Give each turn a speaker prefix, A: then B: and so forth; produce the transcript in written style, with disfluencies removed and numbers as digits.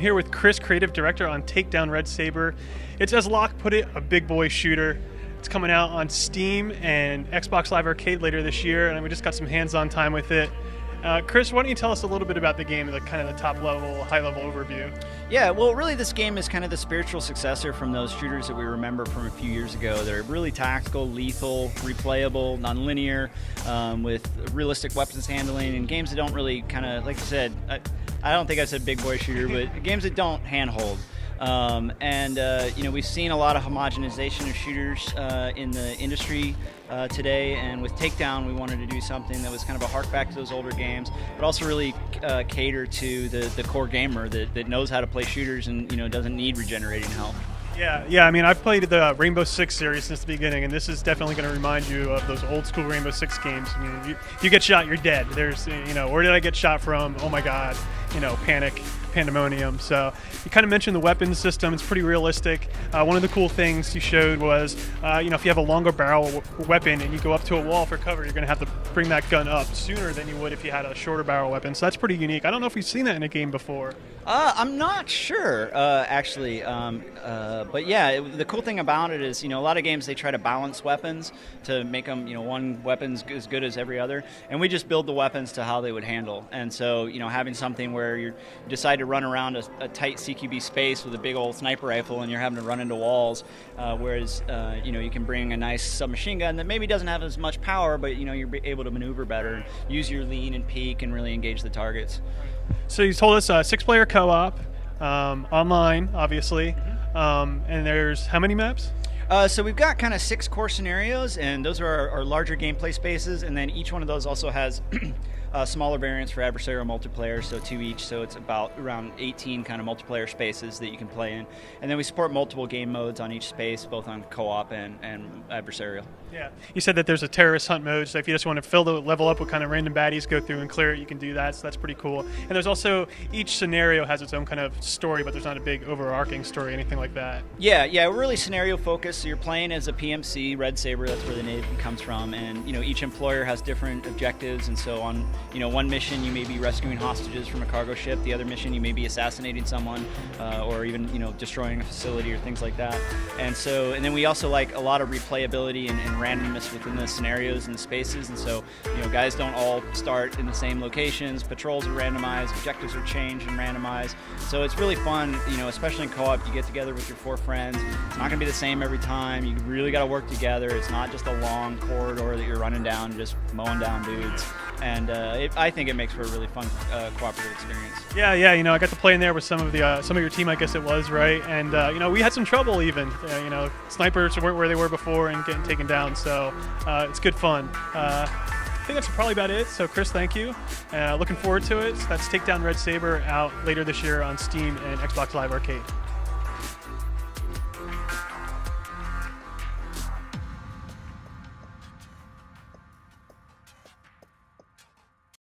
A: here with Chris, creative director on Takedown Red Sabre. It's, as Locke put it, a big boy shooter. It's coming out on Steam and Xbox Live Arcade later this year, and we just got some hands-on time with it. Chris, why don't you tell us a little bit about the game, the kind of the top level, high level overview?
B: Yeah, well, really this game is kind of the spiritual successor from those shooters that we remember from a few years ago. They're really tactical, lethal, replayable, non-linear, with realistic weapons handling, and games that don't really kind of, like I said, I don't think I said big boy shooter, but games that don't handhold. We've seen a lot of homogenization of shooters in the industry today, and with Takedown we wanted to do something that was kind of a hark back to those older games, but also really cater to the core gamer that knows how to play shooters and doesn't need regenerating health.
A: Yeah. I mean, I've played the Rainbow Six series since the beginning, and this is definitely going to remind you of those old school Rainbow Six games. I mean, you get shot, you're dead. There's, where did I get shot from? Oh my God, panic, pandemonium. So you kind of mentioned the weapons system. It's pretty realistic. One of the cool things you showed was, if you have a longer barrel weapon and you go up to a wall for cover, you're going to have to bring that gun up sooner than you would if you had a shorter barrel weapon. So that's pretty unique. I don't know if we've seen that in a game before.
B: I'm not sure, actually. But yeah, the cool thing about it is, a lot of games, they try to balance weapons to make them, one weapon's as good as every other. And we just build the weapons to how they would handle. And so, having something where you decide to run around a tight CQB space with a big old sniper rifle and you're having to run into walls, whereas, you can bring a nice submachine gun that maybe doesn't have as much power, but, you're able to maneuver better, use your lean and peek and really engage the targets.
A: So you told us 6-player co-op, online, obviously, and there's how many maps?
B: So we've got kind of 6 core scenarios, and those are our larger gameplay spaces, and then each one of those also has smaller variants for adversarial multiplayer, so 2 each, so it's about around 18 kind of multiplayer spaces that you can play in. And then we support multiple game modes on each space, both on co-op and adversarial.
A: Yeah. You said that there's a terrorist hunt mode, so if you just want to fill the level up with kind of random baddies, go through and clear it, you can do that, so that's pretty cool. And there's also, each scenario has its own kind of story, but there's not a big overarching story, anything like that.
B: Yeah, we're really scenario focused, so you're playing as a PMC, Red Sabre, that's where the name comes from, and each employer has different objectives, and so on one mission you may be rescuing hostages from a cargo ship, the other mission you may be assassinating someone, or even destroying a facility or things like that. And then we also like a lot of replayability and randomness within the scenarios and the spaces, and so guys don't all start in the same locations, patrols are randomized, objectives are changed and randomized, so it's really fun, especially in co-op. You get together with your 4 friends, it's not going to be the same every time, you really got to work together, it's not just a long corridor that you're running down just mowing down dudes. And I think it makes for a really fun cooperative experience.
A: Yeah, I got to play in there with some of your team, I guess it was, right? And we had some trouble even. Snipers weren't where they were before and getting taken down, so it's good fun. I think that's probably about it. So Chris, thank you. Looking forward to it. So that's Takedown Red Sabre, out later this year on Steam and Xbox Live Arcade.